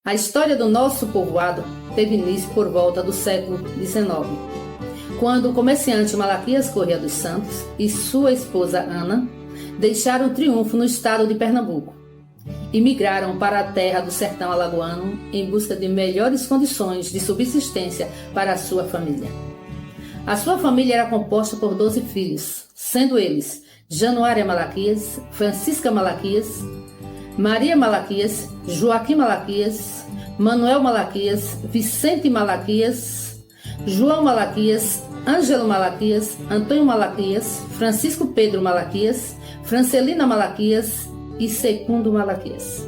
A história do nosso povoado teve início por volta do século XIX, quando o comerciante Malaquias Corrêa dos Santos e sua esposa Ana deixaram o triunfo no estado de Pernambuco e migraram para a terra do sertão alagoano em busca de melhores condições de subsistência para a sua família. A sua família era composta por 12 filhos, sendo eles Januária Malaquias, Francisca Malaquias, Maria Malaquias, Joaquim Malaquias, Manuel Malaquias, Vicente Malaquias, João Malaquias, Ângelo Malaquias, Antônio Malaquias, Francisco Pedro Malaquias, Francelina Malaquias e Secundo Malaquias.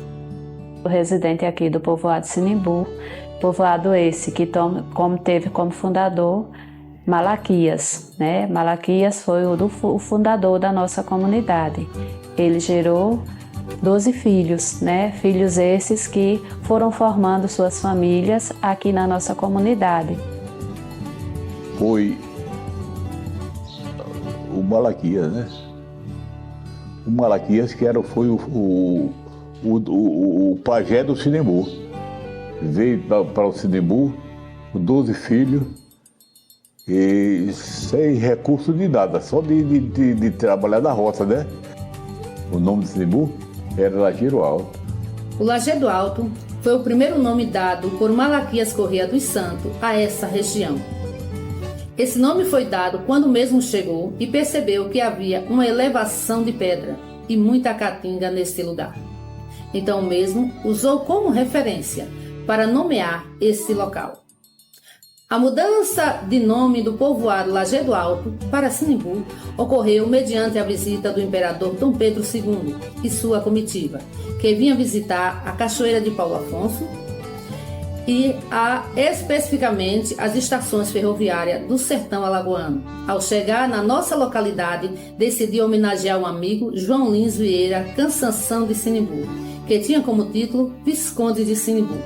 O residente aqui do povoado Sinimbu, povoado esse que teve como fundador Malaquias, né? Malaquias foi o fundador da nossa comunidade. Ele gerou 12 filhos, né? Filhos esses que foram formando suas famílias aqui na nossa comunidade. Foi o Malaquias, né? O Malaquias que foi o pajé do Sinimbu. Veio para o Sinimbu com 12 filhos e sem recurso de nada, só de trabalhar na roça, né? O nome do Sinimbu era Lajeiro Alto. O Lajeiro Alto foi o primeiro nome dado por Malaquias Corrêa dos Santos a essa região. Esse nome foi dado quando mesmo chegou e percebeu que havia uma elevação de pedra e muita caatinga nesse lugar. Então mesmo usou como referência para nomear esse local. A mudança de nome do povoado Lajedo Alto para Sinimbu ocorreu mediante a visita do imperador Dom Pedro II e sua comitiva, que vinha visitar a Cachoeira de Paulo Afonso e especificamente as estações ferroviárias do sertão alagoano. Ao chegar na nossa localidade, decidi homenagear um amigo, João Lins Vieira Cansanção de Sinimbu, que tinha como título Visconde de Sinimbu,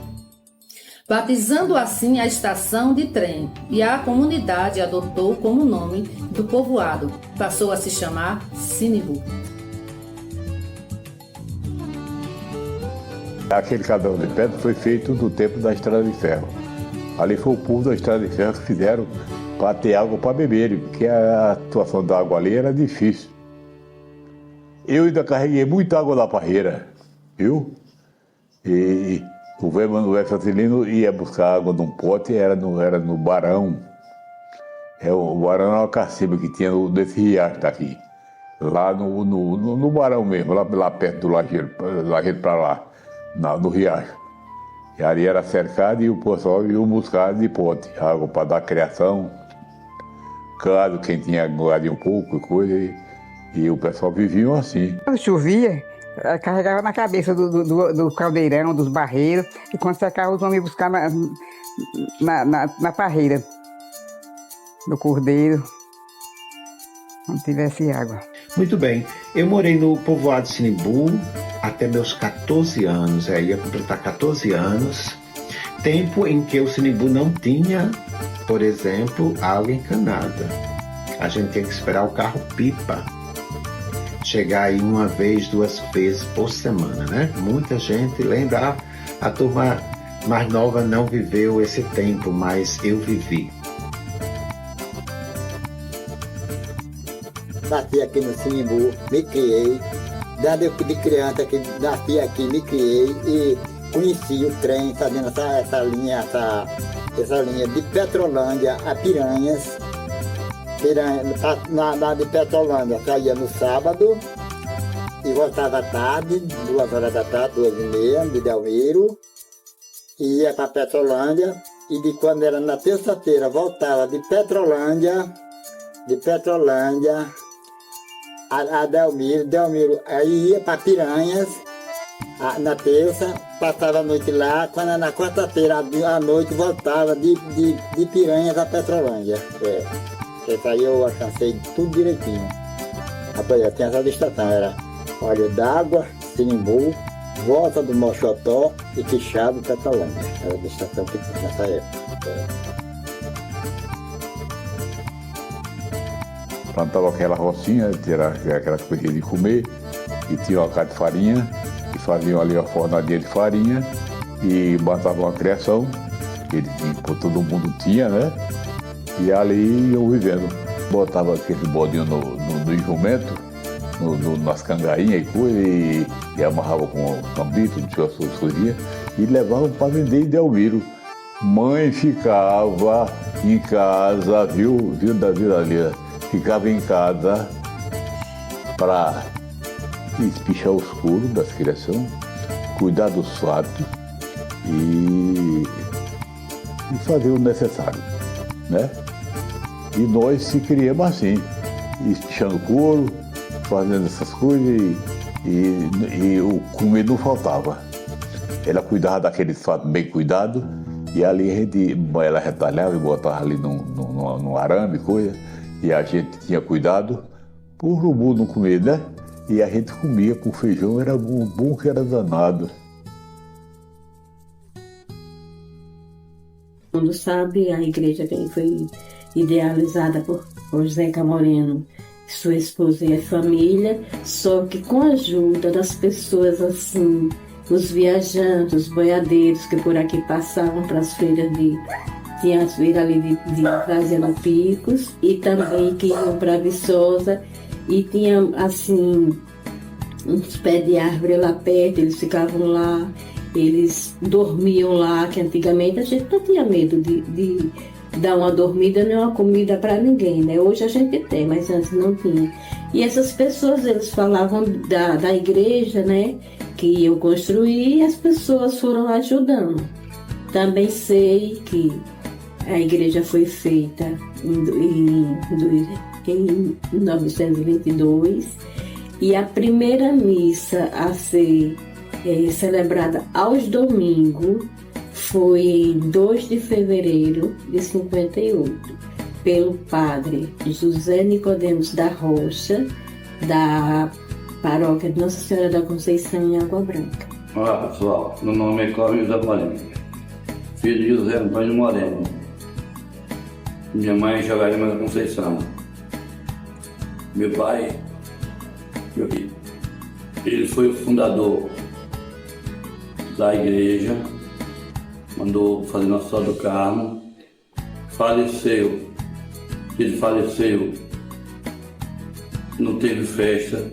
batizando assim a estação de trem, e a comunidade adotou como nome do povoado, passou a se chamar Sinimbu. Aquele caminhão de pedra foi feito no tempo da Estrada de Ferro. Ali foi o povo da Estrada de Ferro que fizeram para ter água para beber, porque a situação da água ali era difícil. Eu ainda carreguei muita água da parreira, viu? E o velho Manuel Santilino ia buscar água num pote, era no Barão. O Barão era uma cacimba que tinha nesse riacho daqui. Lá no Barão mesmo, lá perto do Lajedo para lá. No riacho. E ali era cercado e o pessoal ia buscar de pote, água para dar criação, gado, quem tinha gado um pouco, coisa, e o pessoal vivia assim. Quando chovia, carregava na cabeça do caldeirão, dos barreiros, e quando secava os homens iam buscar na parreira, no cordeiro, onde tivesse água. Muito bem, eu morei no povoado Sinimbu até meus 14 anos, ia completar 14 anos, tempo em que o Sinimbu não tinha, por exemplo, água encanada. A gente tinha que esperar o carro-pipa chegar aí uma vez, 2 vezes por semana, né? Muita gente lembra, a turma mais nova não viveu esse tempo, mas eu vivi. Nasci aqui no Sinimbu, me criei. Desde de criança que nasci aqui, me criei e conheci o trem fazendo essa linha de Petrolândia a Piranhas. Na de Petrolândia saía no sábado e voltava à tarde, 2 horas da tarde, 2h30, de Delmiro, e ia para Petrolândia, e de quando era na terça-feira voltava de Petrolândia a Delmiro, aí ia para Piranhas na terça, passava a noite lá, quando na quarta-feira à noite voltava de Piranhas a Petrolândia. Isso aí eu alcancei tudo direitinho. Rapaz, tinha essa estação, era Olho d'Água, Sinimbu, Volta do Mochotó e Quixaba, Petrolândia. Era a estação que tinha nessa época. Plantava aquela rocinha, tirava aquela coisinha de comer, e tinha uma casa de farinha, e faziam ali uma fornadinha de farinha, e matavam uma criação, que todo mundo tinha, né? E ali iam vivendo. Botava aquele bodinho no jumento, nas cangainhas e coisa, e amarrava com cambito, tinha as suas coisinhas, e levavam para vender em Delmiro. Mãe ficava em casa, viu da vida ali. Ficava em casa para espichar os couro das criações, cuidar dos fatos e fazer o necessário, né? E nós se criamos assim, espichando couro, fazendo essas coisas e o comer não faltava. Ela cuidava daqueles fatos bem cuidados e ali ela retalhava e botava ali num arame, coisa. E a gente tinha cuidado por o mundo não comer, né? E a gente comia com feijão, era bom que era danado. Todo mundo sabe, a igreja foi idealizada por Zeca Moreno, sua esposa e a família, só que com a ajuda das pessoas assim, os viajantes, os boiadeiros que por aqui passavam para as feiras tinha as feiras ali de trazendo picos, e também que iam para Viçosa, e tinha assim uns pés de árvore lá perto, eles ficavam lá, eles dormiam lá, que antigamente a gente não tinha medo de dar uma dormida nem uma comida para ninguém, né? Hoje a gente tem, mas antes não tinha. E essas pessoas, eles falavam da igreja, né, que iam construir, e as pessoas foram ajudando. Também sei que A igreja foi feita em 1922 e a primeira missa a ser celebrada aos domingos foi em 2 de fevereiro de 58, pelo padre José Nicodemos da Rocha, da paróquia de Nossa Senhora da Conceição em Água Branca. Olá pessoal, meu nome é Cláudio José Moreno, filho de José Antônio Moreno. Minha mãe é Jogarima da Conceição. Meu pai, ele foi o fundador da igreja, mandou fazer Nossa Senhora do Carmo, ele faleceu, não teve festa,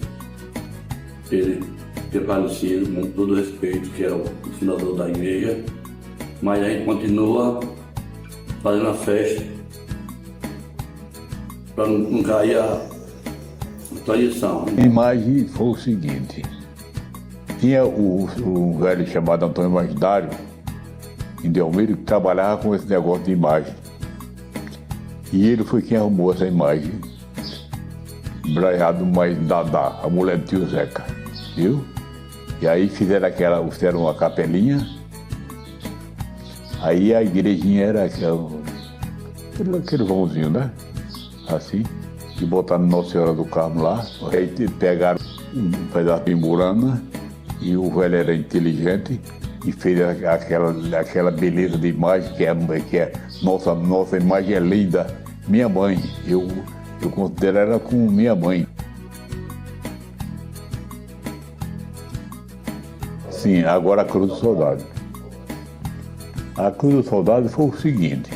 ele ter falecido, com todo respeito, que era o fundador da igreja, mas a gente continua fazendo a festa para não cair a tradição. A imagem foi o seguinte: tinha um velho chamado Antônio Magidário, em Delmiro, que trabalhava com esse negócio de imagem. E ele foi quem arrumou essa imagem, braiado mais Dadá, a mulher do tio Zeca, viu? E aí fizeram uma capelinha, aí a igrejinha era aquele vãozinho, né? Assim, e botaram Nossa Senhora do Carmo lá, aí pegaram um pedaço de burana, e o velho era inteligente, e fez aquela beleza de imagem que é nossa imagem é linda. Minha mãe, eu considero ela como minha mãe. Sim, agora a Cruz do Soldado. A Cruz do Soldado foi o seguinte,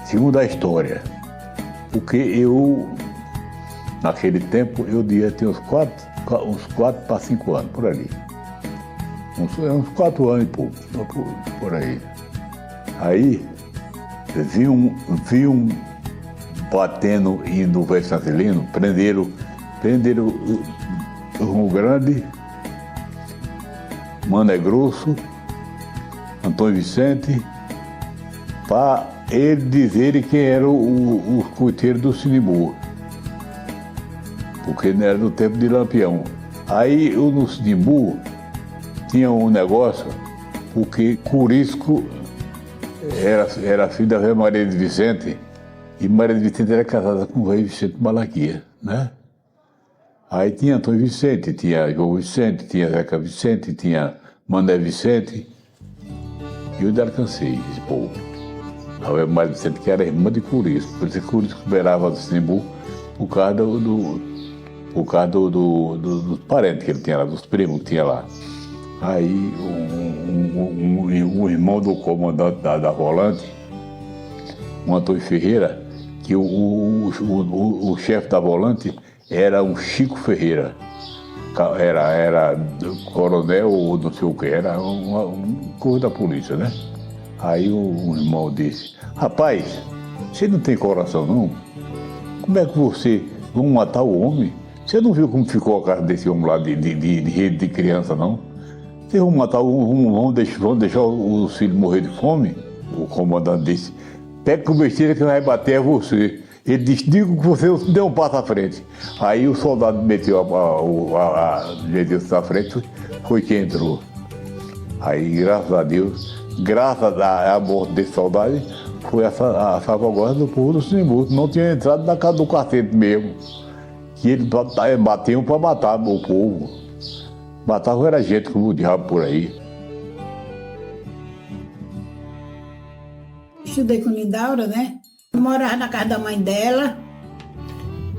segundo a história, porque eu, naquele tempo, eu devia ter uns 4 para 5 anos, por ali. Uns 4 anos e pouco, por aí. Aí, vi um batendo indo no Velho Santilino, prenderam o Rio Grande, Mané Grosso, Antônio Vicente, para ele dizerem quem era o coiteiro do Sinimbu, porque era no tempo de Lampião. Aí no Sinimbu tinha um negócio, porque Curisco era filho da velha Maria de Vicente, e Maria de Vicente era casada com o rei Vicente Malaquia, né? Aí tinha Antônio Vicente, tinha João Vicente, tinha Zeca Vicente, tinha Mané Vicente, e eu alcancei esse povo. A velha Maria de Vicente, que era irmã de Curisco, por isso que Curisco beirava do Sinimbu, por causa dos parentes que ele tinha lá, dos primos que tinha lá. Aí um irmão do comandante da Volante, o Antônio Ferreira, que o chefe da Volante era um Chico Ferreira, era coronel ou não sei o que, era um coisa da polícia, né? Aí o irmão disse: rapaz, você não tem coração não? Como é que você vão matar o homem? Você não viu como ficou a casa desse homem lá de rede de criança não? Vocês vão matar vão deixar os filhos morrer de fome? O comandante disse: pega com besteira que vai bater é você. Ele disse: digo que você deu um passo à frente. Aí o soldado meteu-se na frente, foi quem entrou. Aí, graças a Deus, graças à morte desse soldado, foi a salvaguarda do povo do Sinimbu. Não tinha entrado na casa do quarteto mesmo, que eles batiam para matar o povo. Matavam era gente como o diabo por aí. Estudei com Lindaura, né? Morava na casa da mãe dela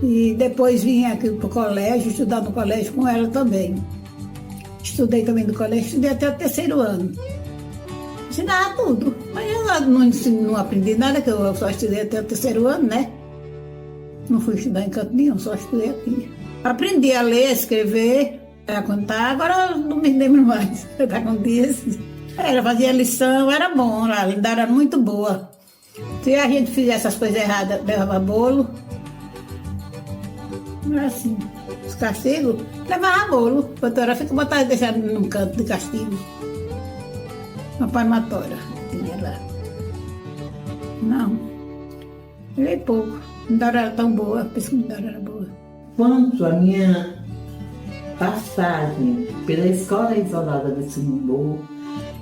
e depois vim aqui para o colégio, estudar no colégio com ela também. Estudei também no colégio, estudei até o 3º ano. Ensinava tudo, mas eu não aprendi nada, que eu só estudei até o 3º ano, né? Não fui estudar em canto nenhum, só estudei aqui. Aprendi a ler, a escrever, a contar, agora eu não me lembro mais. Tá com dias. Ela fazia lição, era bom, a Lindaura era muito boa. Se a gente fizesse as coisas erradas, levava bolo. Não era assim. Os castigos, levava bolo. A doutora fica botada deixada num canto de castigo. Uma palmatória tinha lá. Não. Levei pouco. Não era tão boa, penso que não era boa. Quanto à minha passagem pela Escola Isolada de Sinimbu,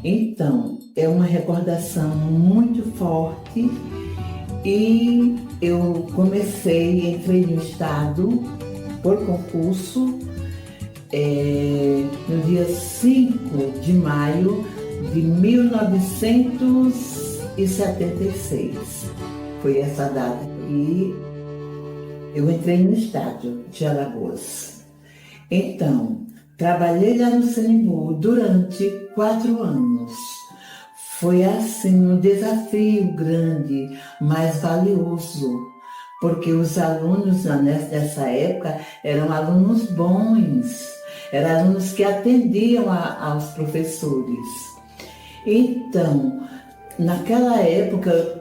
então, é uma recordação muito forte e eu entrei no estado por concurso no dia 5 de maio de 1976. Foi essa data que eu entrei no estádio de Alagoas. Então, trabalhei lá no Sinimbu durante 4 anos. Foi assim um desafio grande, mas valioso, porque os alunos nessa época eram alunos bons, eram alunos que atendiam aos professores. Então, naquela época,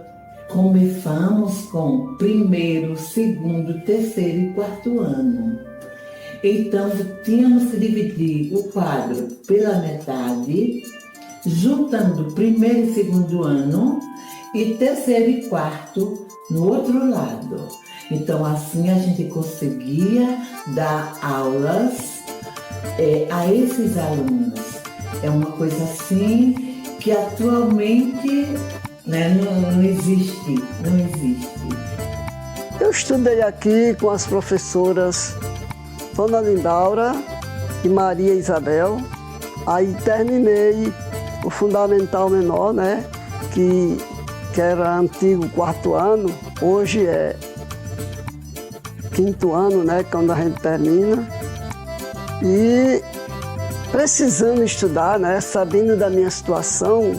começamos com 1º, 2º, 3º e 4º ano. Então, tínhamos que dividir o quadro pela metade, juntando 1º e 2º ano e 3º e 4º no outro lado. Então, assim a gente conseguia dar aulas a esses alunos. É uma coisa assim que atualmente não existe. Eu estudei aqui com as professoras Dona Lindaura e Maria Isabel. Aí terminei o Fundamental Menor, né? Que era antigo 4º ano, hoje é 5º ano, né? Quando a gente termina. E precisando estudar, né? Sabendo da minha situação,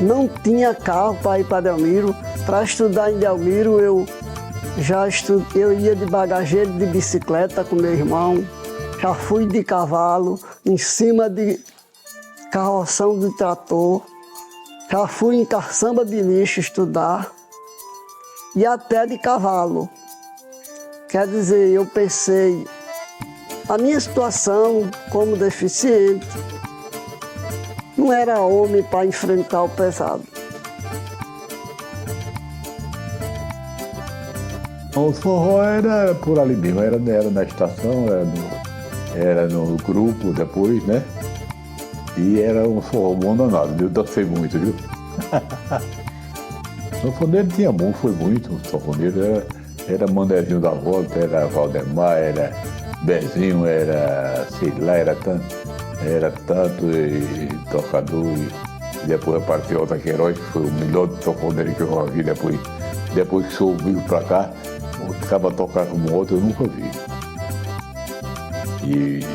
não tinha carro para ir para Delmiro. Para estudar em Delmiro, eu ia de bagageiro de bicicleta com meu irmão, já fui de cavalo, em cima de carroção de trator, já fui em caçamba de lixo estudar e até de cavalo. Quer dizer, eu pensei, a minha situação como deficiente não era homem para enfrentar o pesado. O forró era por ali mesmo, era na estação, era no grupo depois, né? E era um forró bom danado, eu dancei muito, viu? O sanfoneiro tinha bom, foi muito, o sanfoneiro era Mandezinho da Volta, era Valdemar, era Bezinho, era, sei lá, era tanto e tocador, e depois partiu Alta Queiroz, que foi o melhor sanfoneiro que eu vi depois que sou vivo pra cá. Acaba tocar como outro, eu nunca vi. E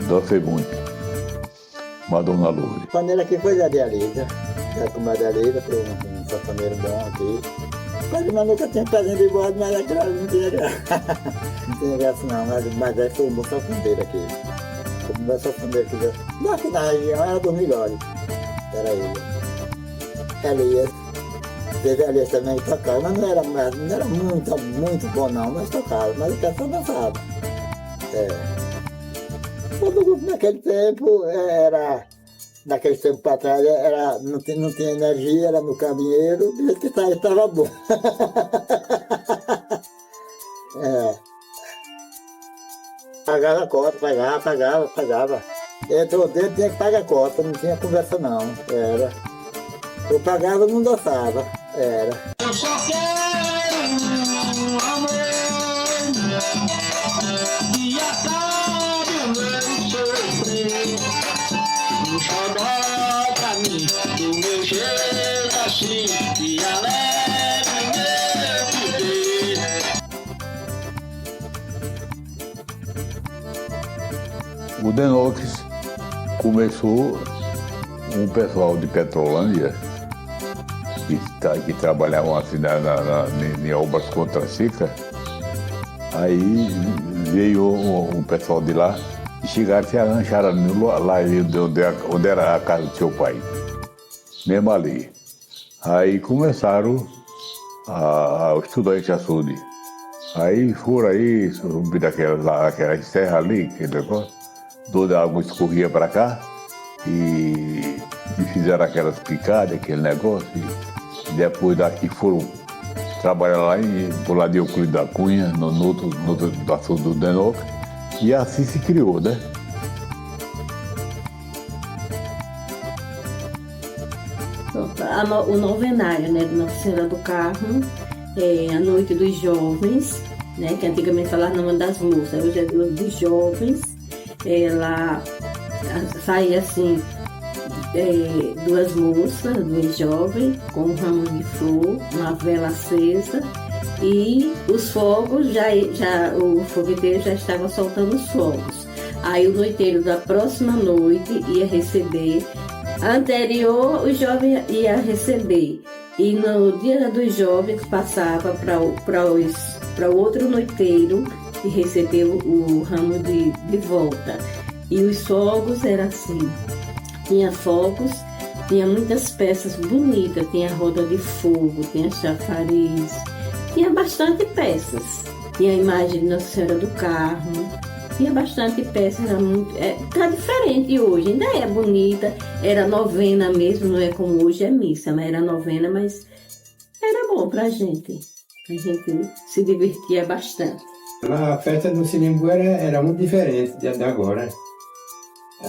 dancei muito. Madonna Lourdes. Quando ele aqui foi da Dialisa, com a Dialisa, foi um sanfoneiro bom aqui. Mas nunca tinha fazendo de bode, mas aquilo não tinha graça. Não tinha graça não, mas aí foi um bom sanfoneiro aqui. Foi um bom sanfoneiro aqui. Aqui na região era dos melhores. Era ele. Elias. Teve Elias também que tocava, mas não era muito bom não, mas tocava, mas o pessoal dançava. Todo grupo naquele tempo naquele tempo para trás, não tinha energia, era no caminheiro, do jeito que estava bom. Pagava a cota, pagava. Entrou dentro, tinha que pagar a cota, não tinha conversa não, era. Eu pagava, não dançava, era. Eu só quero um amor que acabe o meu sofrer. Um xodó pra mim, do meu jeito assim, que alegre meu viver. O Denox começou um pessoal de Petrolândia que trabalhavam assim em obras contra a seca. Aí veio um pessoal de lá e chegaram e se arranjaram lá onde era a casa do seu pai, mesmo ali. Aí começaram a estudar esse açude. Aí foram aí, subir daquela serra ali, aquele negócio, toda a água escorria para cá e fizeram aquelas picadas, aquele negócio, e depois daqui foram trabalhar lá por lá de Euclides da Cunha, no outro da Sul do Denoca, e assim se criou, né? O novenário, né, de Nossa Senhora do Carmo, a Noite dos Jovens, né, que antigamente falava nome das moças, hoje é dos jovens. Ela sai assim, duas moças, dois jovens, com um ramo de flor, uma vela acesa, e os fogos, o fogueteiro já estava soltando os fogos. Aí o noiteiro da próxima noite ia receber, anterior o jovem ia receber, e no dia dos jovens passava para o outro noiteiro e recebeu o ramo de volta. E os fogos eram assim, tinha fogos, tinha muitas peças bonitas, tinha roda de fogo, tinha chafariz, tinha bastante peças, tinha a imagem de Nossa Senhora do Carmo, tinha bastante peças, era muito, tá diferente hoje, ainda é bonita, era novena mesmo, não é como hoje é missa, mas era novena, mas era bom pra gente, a gente se divertia bastante. A festa do Sinimbu era muito diferente de agora.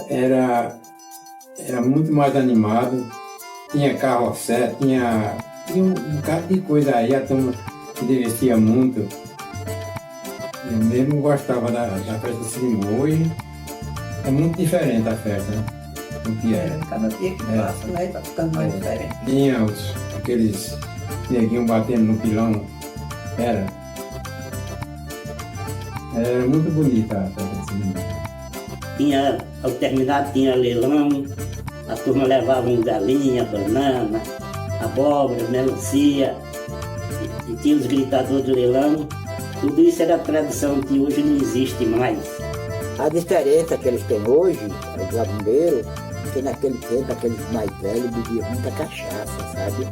Era muito mais animado, tinha carrossel, tinha um bocado de coisa aí, a turma se divertia muito. Eu mesmo gostava da festa do Sinimbu. Hoje é muito diferente a festa, né? Do que era. Cada dia que passa, né? Tá ficando mais diferente. Tinha aqueles neguinhos batendo no pilão. Era muito bonita a festa do Sinimbu. Ao terminar tinha leilão, a turma levava galinha, banana, abóbora, melancia, e tinha os gritadores de leilão. Tudo isso era tradição que hoje não existe mais. A diferença que eles têm hoje, os zabumbeiros, que naquele tempo aqueles mais velhos bebiam muita cachaça, sabe?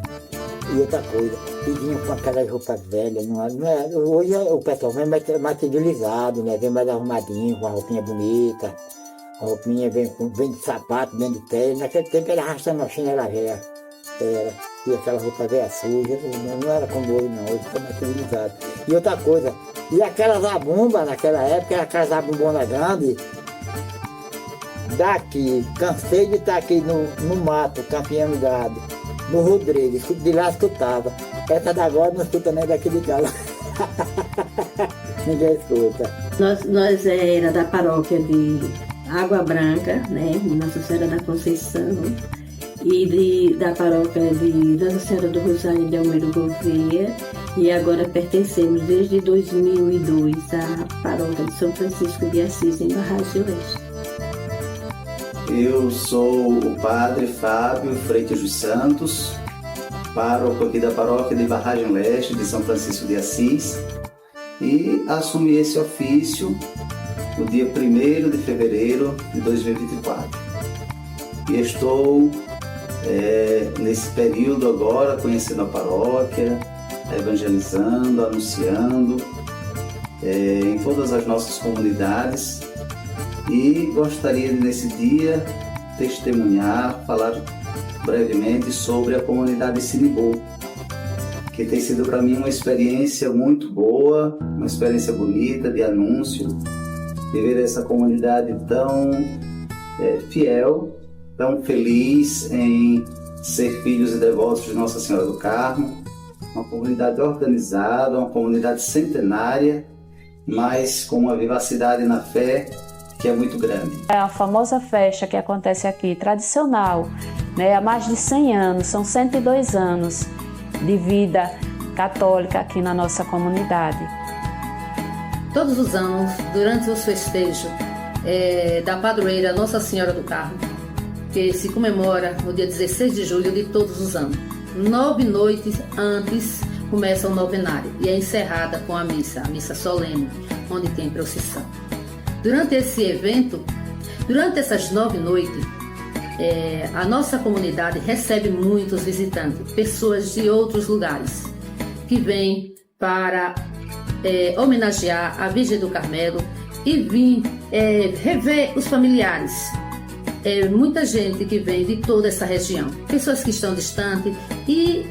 E outra coisa, vinham com aquelas roupas velhas, não é, hoje o pessoal vem mais civilizado, né? Vem mais arrumadinho, com a roupinha bonita, a roupinha vem de sapato, vem de pé. Naquele tempo era arrastando a chinela velha, e aquela roupa velha suja, não era como hoje não, hoje está mais civilizado. E outra coisa, e aquelas zabumbas naquela época, aquelas zabumbonas grandes, daqui, cansei de estar aqui no mato, campeando gado. No Rodrigues, de lá escutava. Essa da agora não escuta nem daqui de casa. Ninguém escuta. Nós era da paróquia de Água Branca, né? Nossa Senhora da Conceição. E da paróquia de Nossa Senhora do Rosário de Almeida Gouveia. E agora pertencemos desde 2002 à paróquia de São Francisco de Assis, em Barragem Leste. Eu sou o padre Fábio Freitas dos Santos, pároco aqui da paróquia de Barragem Leste, de São Francisco de Assis, e assumi esse ofício no dia 1º de fevereiro de 2024. E estou nesse período agora conhecendo a paróquia, evangelizando, anunciando em todas as nossas comunidades. E gostaria de, nesse dia, testemunhar, falar brevemente sobre a comunidade Sinimbu, que tem sido para mim uma experiência muito boa, uma experiência bonita de anúncio, de ver essa comunidade tão fiel, tão feliz em ser filhos e devotos de Nossa Senhora do Carmo, uma comunidade organizada, uma comunidade centenária, mas com uma vivacidade na fé que é muito grande. É a famosa festa que acontece aqui, tradicional, né? Há mais de 100 anos, são 102 anos de vida católica aqui na nossa comunidade. Todos os anos, durante os festejos da padroeira Nossa Senhora do Carmo, que se comemora no dia 16 de julho de todos os anos. 9 noites antes começa o novenário e é encerrada com a missa solene, onde tem procissão. Durante esse evento, durante essas 9 noites, a nossa comunidade recebe muitos visitantes, pessoas de outros lugares, que vêm para homenagear a Virgem do Carmelo e vir rever os familiares muita gente que vem de toda essa região, pessoas que estão distantes e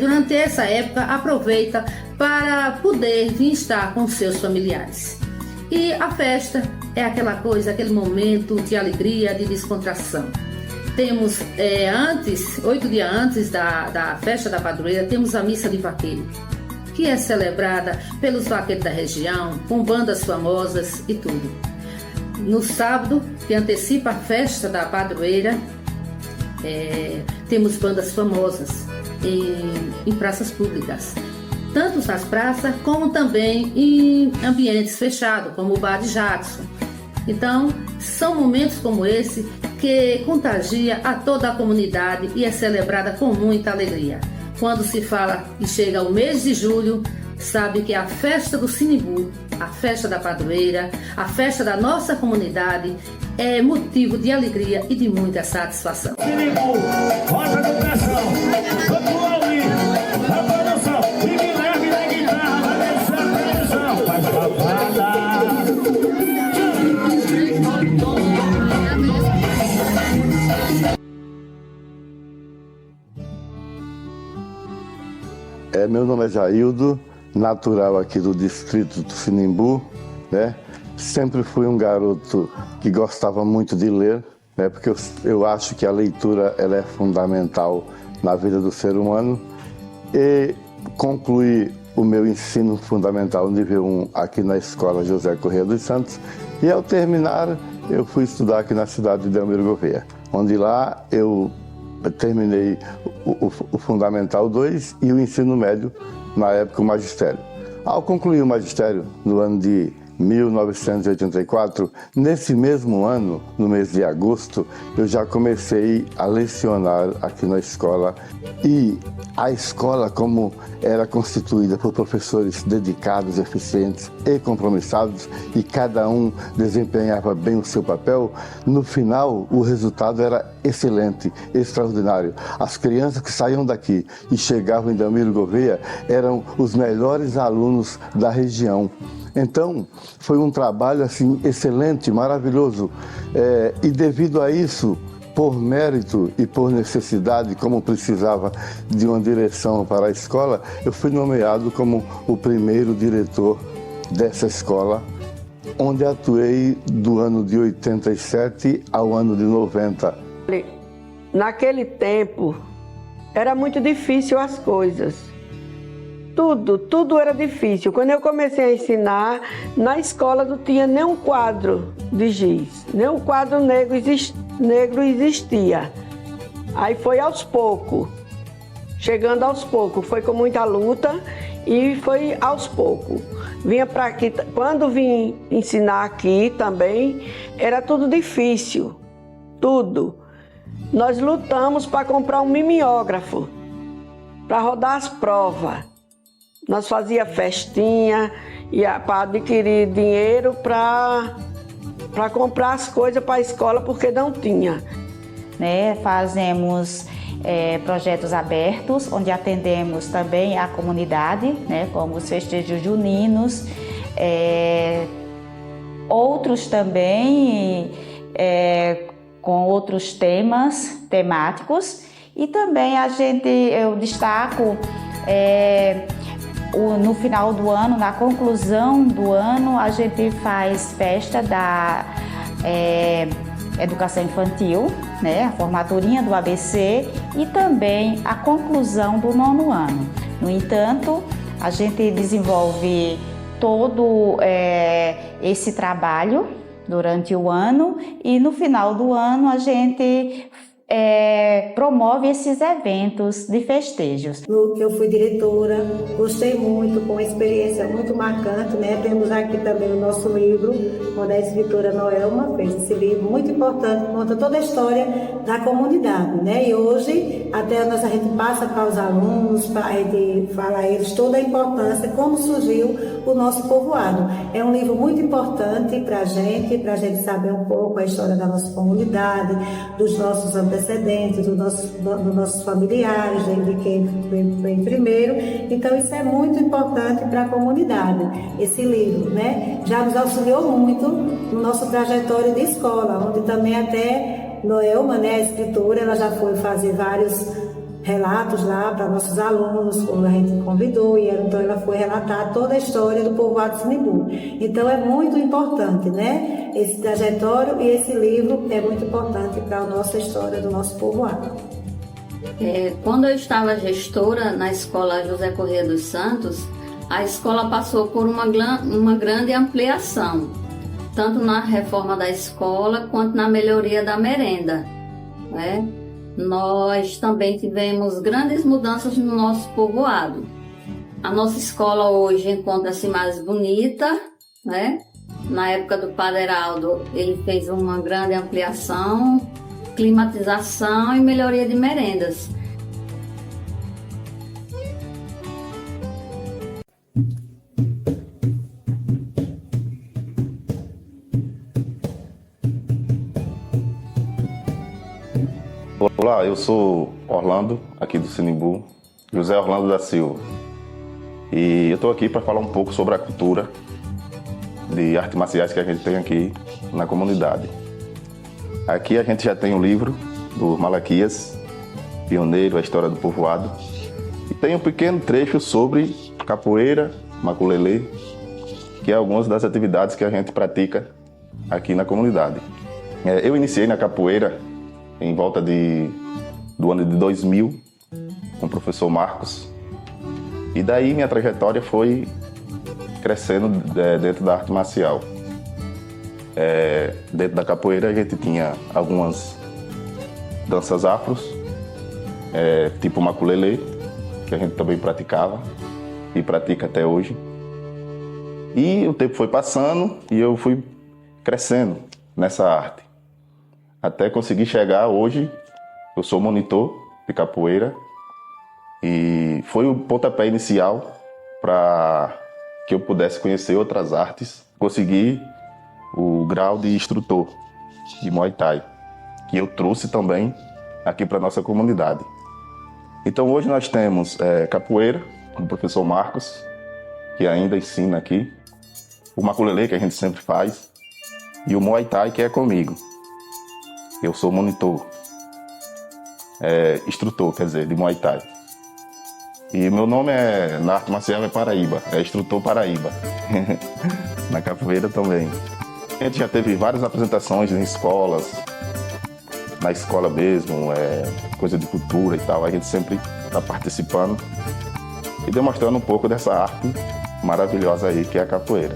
durante essa época aproveita para poder vir estar com seus familiares. E a festa é aquela coisa, aquele momento de alegria, de descontração. Temos 8 dias antes da festa da padroeira, temos a missa de vaqueiro, que é celebrada pelos vaqueiros da região, com bandas famosas e tudo. No sábado, que antecipa a festa da padroeira, temos bandas famosas em praças públicas, tanto nas praças como também em ambientes fechados, como o Bar de Jackson. Então, são momentos como esse que contagia a toda a comunidade e é celebrada com muita alegria. Quando se fala e chega o mês de julho, sabe que a festa do Sinimbu, a festa da padroeira, a festa da nossa comunidade é motivo de alegria e de muita satisfação. Sinimbu, roda do pressão, vamos ouvir, a produção, fique leve na guitarra, vai descer a tradição, faz papada. Meu nome é Jaildo, natural aqui do distrito do Sinimbu, né? Sempre fui um garoto que gostava muito de ler, né? Porque eu acho que a leitura ela é fundamental na vida do ser humano. E concluí o meu ensino fundamental nível 1 aqui na Escola José Correia dos Santos e ao terminar eu fui estudar aqui na cidade de Delmiro Gouveia, onde lá eu terminei o Fundamental 2 e o ensino médio, na época o magistério. Ao concluir o magistério, no ano de 1984, nesse mesmo ano, no mês de agosto, eu já comecei a lecionar aqui na escola. E a escola, como era constituída por professores dedicados, eficientes e compromissados, e cada um desempenhava bem o seu papel, no final o resultado era excelente, extraordinário. As crianças que saíam daqui e chegavam em Delmiro Gouveia eram os melhores alunos da região. Então, foi um trabalho assim excelente, maravilhoso. E devido a isso, por mérito e por necessidade, como precisava de uma direção para a escola, eu fui nomeado como o primeiro diretor dessa escola, onde atuei do ano de 87 ao ano de 90. Naquele tempo, era muito difícil as coisas. Tudo era difícil. Quando eu comecei a ensinar, na escola não tinha nem um quadro de giz, nem um quadro negro existia. Aí foi aos poucos, chegando aos poucos, foi com muita luta e foi aos poucos. Vinha para aqui, quando vim ensinar aqui também, era tudo difícil, tudo. Nós lutamos para comprar um mimeógrafo, para rodar as provas. Nós fazíamos festinha para adquirir dinheiro para comprar as coisas para a escola, porque não tinha. Fazemos projetos abertos, onde atendemos também a comunidade, como os festejos juninos, outros também com outros temáticos. E também eu destaco no final do ano, na conclusão do ano, a gente faz festa da educação infantil, a formaturinha do ABC e também a conclusão do 9º ano. No entanto, a gente desenvolve todo esse trabalho durante o ano e no final do ano a gente promove esses eventos de festejos. Eu fui diretora, gostei muito, com uma experiência muito marcante, Temos aqui também o nosso livro, onde a escritora Noelma fez esse livro muito importante, conta toda a história da comunidade, E hoje, até a gente passa para os alunos, para a gente falar a eles toda a importância, como surgiu o nosso povoado. É um livro muito importante para a gente saber um pouco a história da nossa comunidade, dos nossos antecedentes, dos nossos familiares, de quem vem primeiro. Então isso é muito importante para a comunidade, esse livro, Já nos auxiliou muito no nosso trajetório de escola, onde também até Noelma, né, a escritora, ela já foi fazer vários relatos lá para nossos alunos, quando a gente convidou, e então ela foi relatar toda a história do povoado de Sinimbu. Então é muito importante, né? Esse trajetório e esse livro é muito importante para a nossa história do nosso povoado. Quando eu estava gestora na escola José Corrêa dos Santos, a escola passou por uma grande ampliação, tanto na reforma da escola quanto na melhoria da merenda, né? Nós também tivemos grandes mudanças no nosso povoado. A nossa escola hoje encontra-se mais bonita, né? Na época do Padre Heraldo, ele fez uma grande ampliação, climatização e melhoria de merendas. Olá, eu sou Orlando, aqui do Sinimbu, José Orlando da Silva. E eu estou aqui para falar um pouco sobre a cultura de artes marciais que a gente tem aqui na comunidade. Aqui a gente já tem um livro do Malaquias, Pioneiro, a História do Povoado. E tem um pequeno trecho sobre capoeira, maculelê, que é algumas das atividades que a gente pratica aqui na comunidade. Eu iniciei na capoeira em volta do ano de 2000, com o professor Marcos. E daí minha trajetória foi crescendo dentro da arte marcial. Dentro da capoeira a gente tinha algumas danças afros, tipo maculelê, que a gente também praticava e pratica até hoje. E o tempo foi passando e eu fui crescendo nessa arte. Até conseguir chegar hoje, eu sou monitor de capoeira e foi o pontapé inicial para que eu pudesse conhecer outras artes, conseguir o grau de instrutor de Muay Thai, que eu trouxe também aqui para a nossa comunidade. Então hoje nós temos capoeira, com o professor Marcos, que ainda ensina aqui, o maculelê, que a gente sempre faz, e o Muay Thai, que é comigo. Eu sou monitor, instrutor, quer dizer, de Muay Thai. E meu nome na arte marcial é Paraíba, é instrutor Paraíba. Na capoeira também. A gente já teve várias apresentações em escolas, na escola mesmo, coisa de cultura e tal. A gente sempre está participando e demonstrando um pouco dessa arte maravilhosa aí que é a capoeira.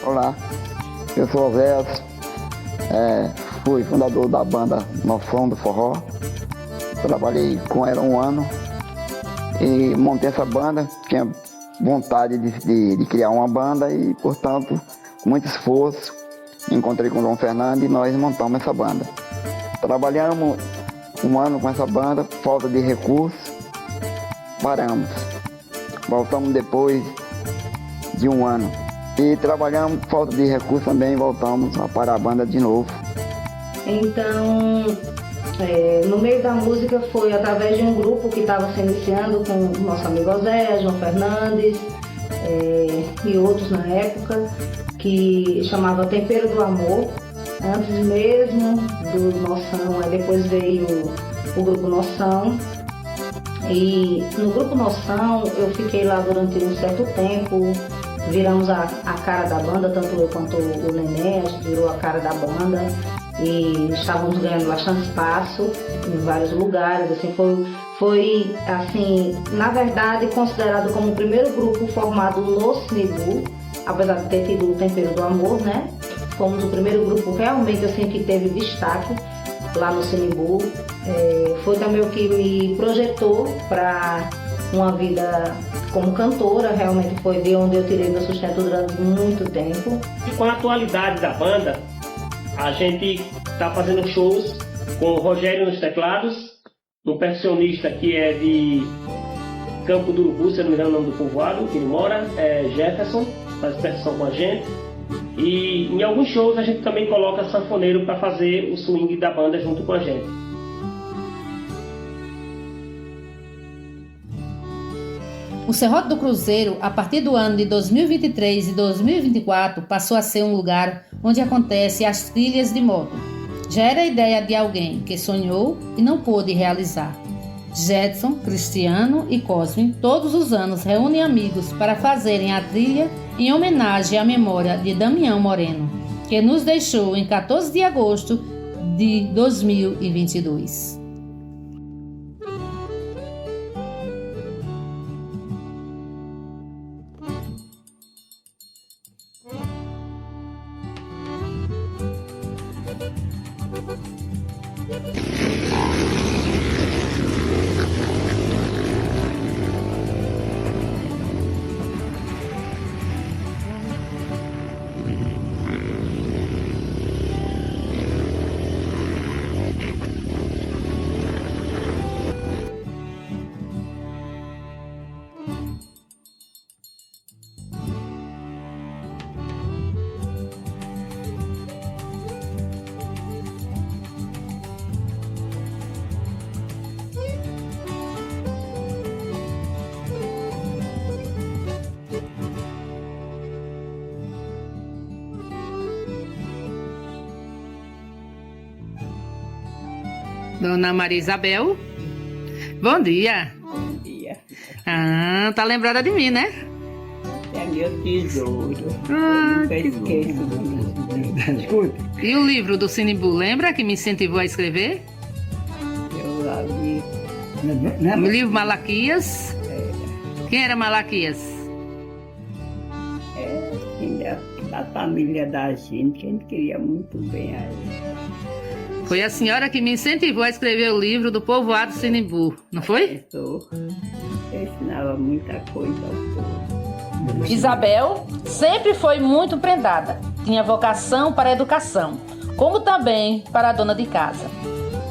Olá. Eu sou Oséias, fui fundador da banda Noção do Forró. Trabalhei com ela 1 ano e montei essa banda. Tinha vontade de criar uma banda e, portanto, com muito esforço, encontrei com o Dom Fernando e nós montamos essa banda. Trabalhamos 1 ano com essa banda, falta de recursos, paramos. Voltamos depois de 1 ano. E trabalhamos, falta de recursos também, voltamos a parar a banda de novo. Então, no meio da música foi através de um grupo que estava se iniciando com o nosso amigo Zé, João Fernandes e outros na época, que chamava Tempero do Amor, antes mesmo do Noção, aí depois veio o Grupo Noção. E no Grupo Noção eu fiquei lá durante um certo tempo. Viramos a cara da banda, tanto eu quanto o Neném, a gente virou a cara da banda e estávamos ganhando bastante espaço em vários lugares. Assim, foi assim, na verdade, considerado como o primeiro grupo formado no Sinimbu, apesar de ter tido o Tempero do Amor, né? Fomos o primeiro grupo realmente assim, que teve destaque lá no Sinimbu. Foi também o que me projetou para uma vida como cantora, realmente foi de onde eu tirei meu sustento durante muito tempo. E com a atualidade da banda, a gente está fazendo shows com o Rogério nos teclados, um percussionista que é de Campo do Urubu, se eu não me engano o nome do povoado, que ele mora, Jefferson, faz percussão com a gente. E em alguns shows a gente também coloca sanfoneiro para fazer o swing da banda junto com a gente. O Serrote do Cruzeiro, a partir do ano de 2023 e 2024, passou a ser um lugar onde acontecem as trilhas de moto. Já era a ideia de alguém que sonhou e não pôde realizar. Jetson, Cristiano e Cosme todos os anos reúnem amigos para fazerem a trilha em homenagem à memória de Damião Moreno, que nos deixou em 14 de agosto de 2022. Dona Maria Isabel, bom dia. Bom dia. Ah, tá lembrada de mim, né? É meu tesouro. Ah, Eu nunca esqueço disso. E o livro do Sinimbu, lembra que me incentivou a escrever? Eu lá vi. O livro Malaquias. Quem era Malaquias? É, da família da gente, a gente queria muito bem a ele. Foi a senhora que me incentivou a escrever o livro do povoado Sinimbu, não foi? Eu ensinava muita coisa ao povo. Isabel sempre foi muito prendada. Tinha vocação para a educação, como também para a dona de casa.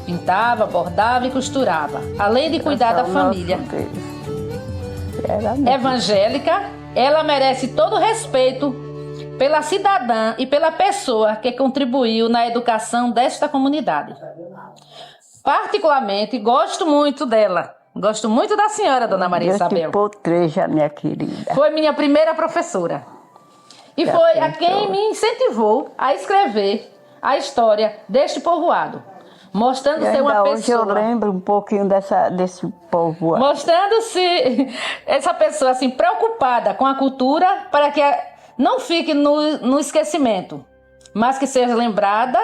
Pintava, bordava e costurava, além de cuidar da família. Evangélica, ela merece todo o respeito pela cidadã e pela pessoa que contribuiu na educação desta comunidade. Particularmente, gosto muito dela. Gosto muito da senhora, Dona Maria Isabel. Deus te potreja, minha querida. Foi minha primeira professora. E foi a quem me incentivou a escrever a história deste povoado. Mostrando ser uma pessoa... Hoje eu lembro um pouquinho desse povoado. Mostrando-se essa pessoa assim, preocupada com a cultura para que não fique no esquecimento, mas que seja lembrada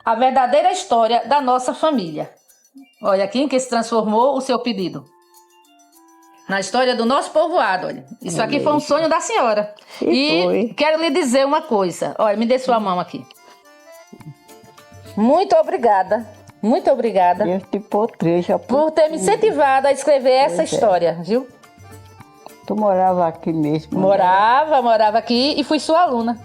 a verdadeira história da nossa família. Olha aqui em que se transformou o seu pedido. Na história do nosso povoado, olha. Isso aqui foi um sonho da senhora. E quero lhe dizer uma coisa. Olha, me dê sua mão aqui. Muito obrigada. Muito obrigada. Deus te potreja por ter me incentivado a escrever essa história, viu? Tu morava aqui mesmo? Morava aqui e fui sua aluna.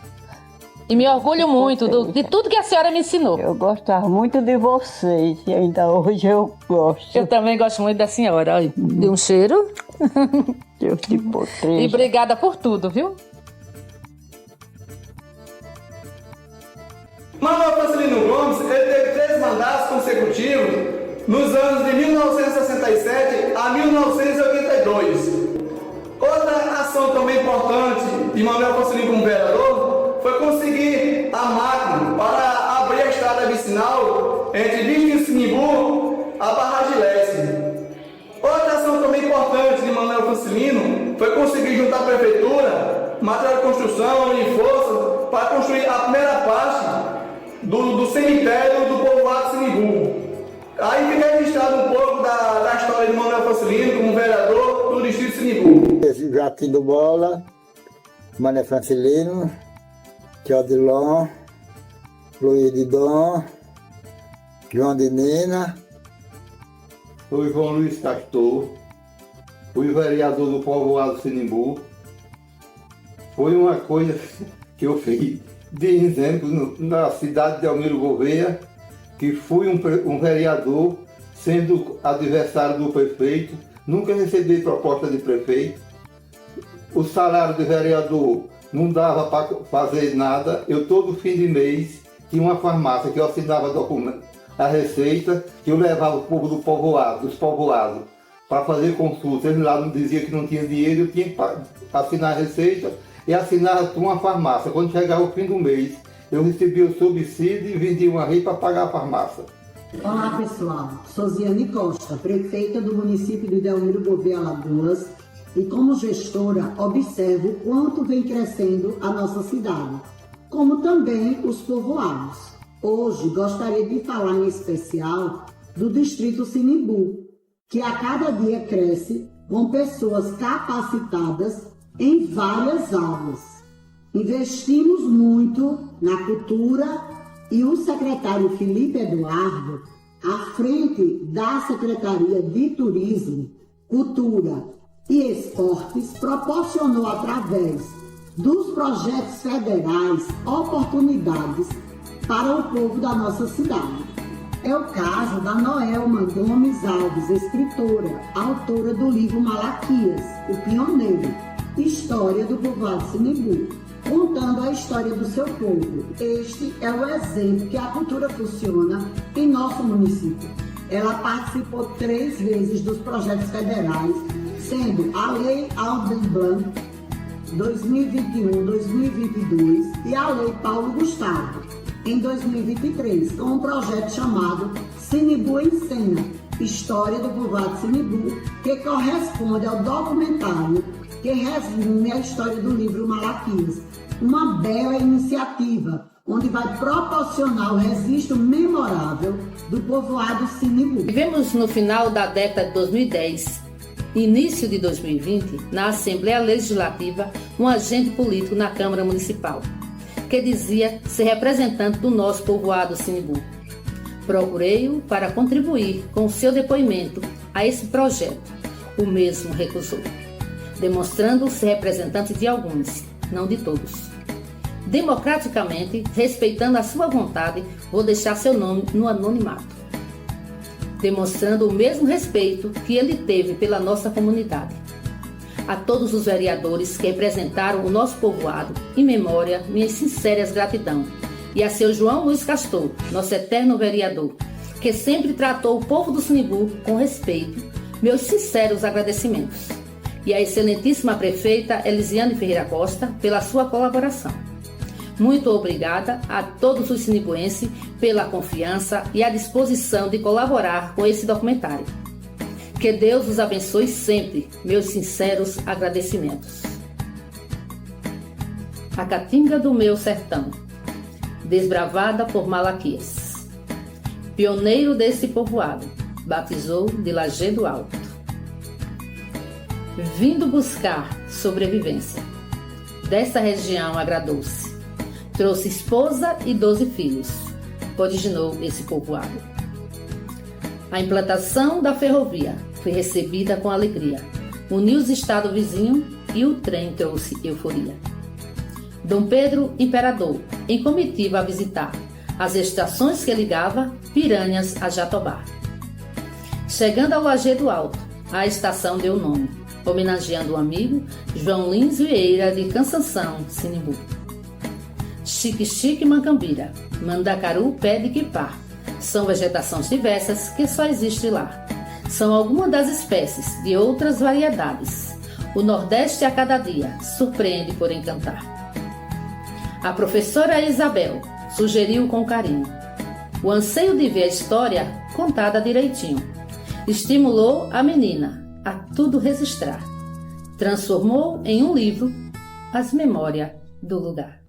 E me orgulho muito de tudo que a senhora me ensinou. Eu gostava muito de vocês e ainda hoje eu gosto. Eu também gosto muito da senhora. Olha, dê um cheiro. Deus te potreja. E obrigada por tudo, viu? Manuel Francelino Gomes, ele teve 3 mandatos consecutivos nos anos de 1967 a 1982. Outra ação também importante de Manuel Francelino como vereador foi conseguir a máquina para abrir a estrada vicinal entre Bispo e Sinimbu a Barragem Leste. Outra ação também importante de Manuel Francelino foi conseguir juntar a prefeitura, material de construção e força para construir a primeira parte do cemitério do povoado Sinimbu. Aí fica registrado um pouco da história de Manuel Francelino como vereador do distrito de Sinimbu. Joaquim do Bola, Manuel Francelino, Teodilon, Luiz de Dom, João de Nina. Sou João Luiz Castor, fui vereador do povoado Sinimbu. Foi uma coisa que eu fiz de exemplo na cidade de Almiro Gouveia, que fui um vereador, sendo adversário do prefeito, nunca recebi proposta de prefeito. O salário de vereador não dava para fazer nada. Eu todo fim de mês tinha uma farmácia que eu assinava documento, a receita, que eu levava o povo do povoado, dos povoados, para fazer consulta. Ele lá dizia que não tinha dinheiro, eu tinha que assinar a receita e assinar uma farmácia. Quando chegava o fim do mês, eu recebia o subsídio e vendia uma rei para pagar a farmácia. Olá pessoal, sou Ziane Costa, prefeita do município de Delmiro Gouveia, Alagoas, e como gestora observo o quanto vem crescendo a nossa cidade, como também os povoados. Hoje gostaria de falar em especial do distrito Sinimbu, que a cada dia cresce com pessoas capacitadas em várias áreas. Investimos muito na cultura e o secretário Felipe Eduardo, à frente da Secretaria de Turismo, Cultura e Esportes, proporcionou através dos projetos federais oportunidades para o povo da nossa cidade. É o caso da Noelma Gomes Alves, escritora, autora do livro Malaquias, o Pioneiro, História do Povoado Sinimbu, contando a história do seu povo. Este é o exemplo que a cultura funciona em nosso município. Ela participou 3 vezes dos projetos federais, sendo a Lei Aldir Blanc 2021-2022 e a Lei Paulo Gustavo em 2023, com um projeto chamado Sinimbu em Cena, História do Povoado Sinimbu, que corresponde ao documentário que resume a história do livro Malaquias. Uma bela iniciativa, onde vai proporcionar o registro memorável do povoado Sinimbu. Vivemos no final da década de 2010, início de 2020, na Assembleia Legislativa, um agente político na Câmara Municipal, que dizia ser representante do nosso povoado Sinimbu. Procurei-o para contribuir com o seu depoimento a esse projeto. O mesmo recusou, demonstrando ser representante de alguns, não de todos. Democraticamente, respeitando a sua vontade, vou deixar seu nome no anonimato, demonstrando o mesmo respeito que ele teve pela nossa comunidade. A todos os vereadores que representaram o nosso povoado, em memória, minha sinceras gratidão. E a seu João Luiz Castor, nosso eterno vereador, que sempre tratou o povo do Sinimbu com respeito, meus sinceros agradecimentos. E a excelentíssima prefeita Elisiane Ferreira Costa pela sua colaboração. Muito obrigada a todos os sinimbuenses pela confiança e a disposição de colaborar com esse documentário. Que Deus os abençoe sempre, meus sinceros agradecimentos. A Caatinga do meu sertão, desbravada por Malaquias, pioneiro desse povoado, batizou de Lajedo Alto. Vindo buscar sobrevivência, dessa região agradou-se. Trouxe esposa e 12 filhos, originou esse povoado. A implantação da ferrovia foi recebida com alegria. Uniu os estados vizinhos e o trem trouxe euforia. Dom Pedro Imperador, em comitiva a visitar as estações que ligava Piranhas a Jatobá. Chegando ao Lajedo Alto, a estação deu nome, homenageando o amigo João Lins Vieira de Cansanção, Sinimbu. Xique-xique Mancambira, Mandacaru Pé de Quipá, são vegetações diversas que só existe lá. São algumas das espécies de outras variedades. O Nordeste a cada dia surpreende por encantar. A professora Isabel sugeriu com carinho o anseio de ver a história contada direitinho. Estimulou a menina a tudo registrar. Transformou em um livro as memórias do lugar.